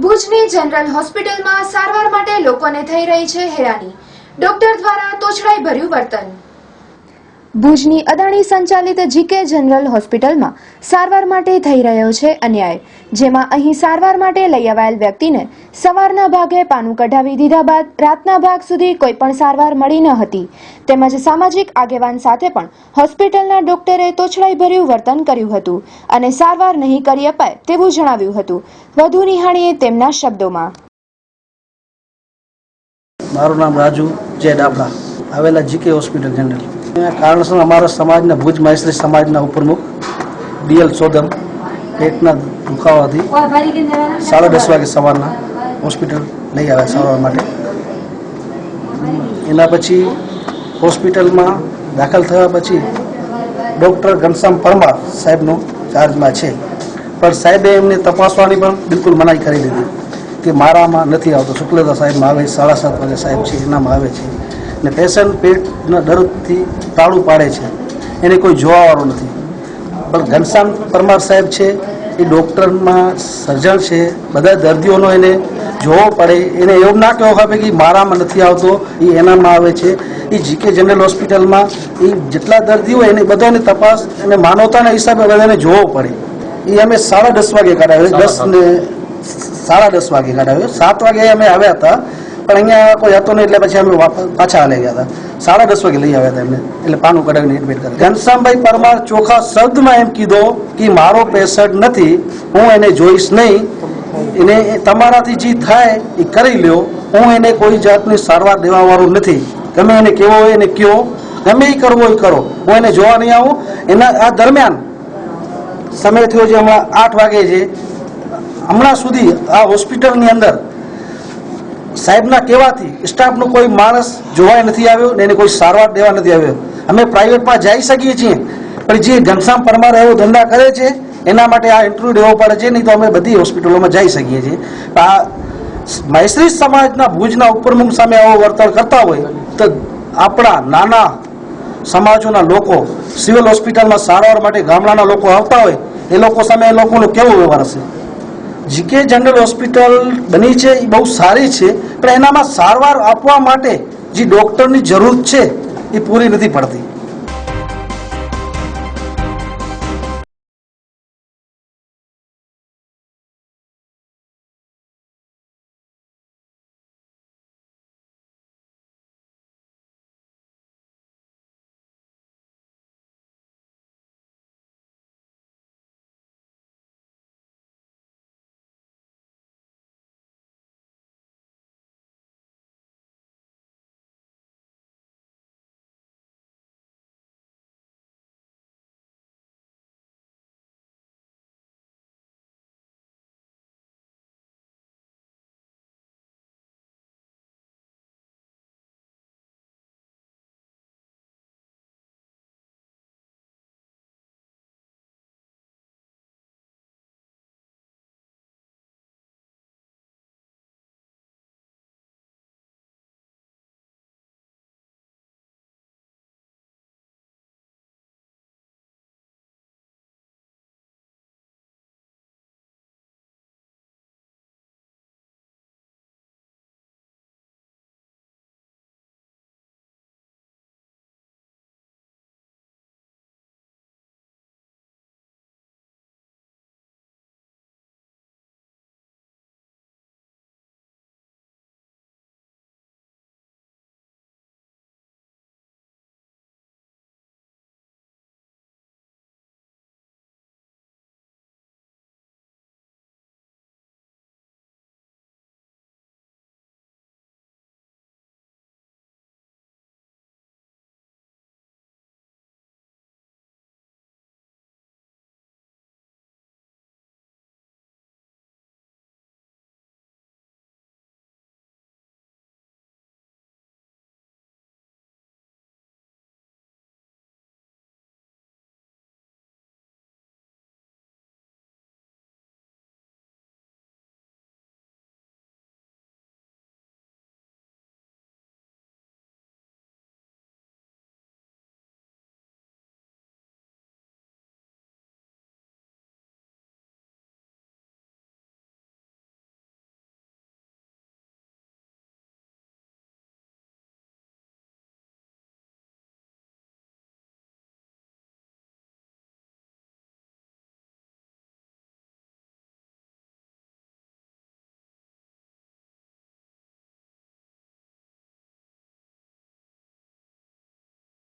ભુજની જનરલ હોસ્પિટલમાં સારવાર માટે લોકોને થઈ રહી છે હેરાની. ડોક્ટર દ્વારા તોછડાઈ ભર્યું વર્તન. ભુજની અદાણી સંચાલિત જીકે જનરલ હોસ્પિટલમાં સારવાર માટે થઈ રહ્યો છે અન્યાય, જેમાં અહીં સારવાર માટે લઈ આવેલ વ્યક્તિને સવારના ભાગે પાનું કઢાવી દીધા બાદ રાતના ભાગ સુધી કોઈ પણ સારવાર મળી ન હતી. તેમજ સામાજિક આગેવાન સાથે પણ હોસ્પિટલના ડોક્ટરે તોછડાઈ ભર્યું વર્તન કર્યું હતું અને સારવાર નહીં કરી અપાય તેવું જણાવ્યું હતું. વધુ નિહાળીએ તેમના શબ્દોમાં. મારું નામ રાજુ જે ડાબડા, આવેલા જીકે હોસ્પિટલ જનરલ. કારણસર અમારા સમાજના ભુજ મહેશ્રી સમાજના ઉપપ્રમુખ ડીએલ સોદમ પેટના દુખાવાથી 10:30 વાગે સવારના હોસ્પિટલ લઈ આવ્યા સારવાર માટે. એના પછી હોસ્પિટલમાં દાખલ થયા પછી ડૉક્ટર ઘનશ્યામ પરમાર સાહેબનો ચાર્જમાં છે, પણ સાહેબે એમને તપાસવાની પણ બિલકુલ મનાઈ કરી દીધી કે મારામાં નથી આવતો. શુક્લતા સાહેબમાં આવે, 7:30 વાગે સાહેબ છે એનામાં આવે છે ને પેશન્ટ પેટના દર્દથી તાળું પાડે છે, એને કોઈ જોવાવાળું નથી. પણ ઘનશ્યામ પરમાર સાહેબ છે એ ડૉક્ટરમાં સર્જન છે, બધા દર્દીઓનો એને જોવો પડે, એને એવું ના કહેવું ખપે કે મારામાં નથી આવતો એ એનામાં આવે છે. એ જીકે જનરલ હોસ્પિટલમાં એ જેટલા દર્દીઓ હોય એને બધાને તપાસ અને માનવતાના હિસાબે બધાને જોવો પડે. એ અમે 10:30 વાગે કઢાવ્યો, 10:30 વાગે કઢાવ્યો. 7 વાગે અમે આવ્યા હતા, પણ અહીંયા કોઈ હતો નહીં એટલે પછી અમે પાછા લઈ ગયા હતા. 10:30 વાગે લઈ આવ્યા હતા એમને, એટલે પાનું કઢાવીને એડમિટ કર્યા. ઘનશ્યામભાઈ પરમાર ચોખ્ખા શબ્દમાં એમ કીધો કે મારો પેશન્ટ નથી, હું એને જોઈશ નહીં, એને તમારાથી જે થાય એ કરી લ્યો, હું એને કોઈ જાતની સારવાર દેવાવાળું નથી. ગમે એને કેવો હોય એને કયો, ગમે એ કરવો એ કરો, હું એને જોવા નહીં આવું. એના આ દરમિયાન સમય થયો છે હમણાં 8 વાગે છે, હમણાં સુધી આ હોસ્પિટલની અંદર સાહેબના કહેવાથી સ્ટાફનો કોઈ માણસ જોવાય નથી આવ્યો ને એને કોઈ સારવાર દેવા નથી આવ્યો. અમે પ્રાઇવેટમાં જઈ શકીએ છીએ, પણ જે ઘનશ્યામ પરમાર એવો ધંધા કરે છે એના માટે આ ઇન્ટરવ્યુ દેવો પડે છે, નહીં તો અમે બધી હોસ્પિટલોમાં જઈ શકીએ છીએ. આ મહેશ્રી સમાજના ભુજના ઉપપ્રમુખ સામે આવો વર્તન કરતા હોય તો આપણા નાના સમાજોના લોકો સિવિલ હોસ્પિટલમાં સારવાર માટે ગામડાના લોકો આવતા હોય એ લોકો સામે એ લોકોનો કેવો વ્યવહાર હશે? જીકે જનરલ હોસ્પિટલ બની છે એ બહુ સારી છે, પણ એનામાં સારવાર આપવા માટે જે ડૉક્ટરની જરૂર છે એ પૂરી નથી પડતી.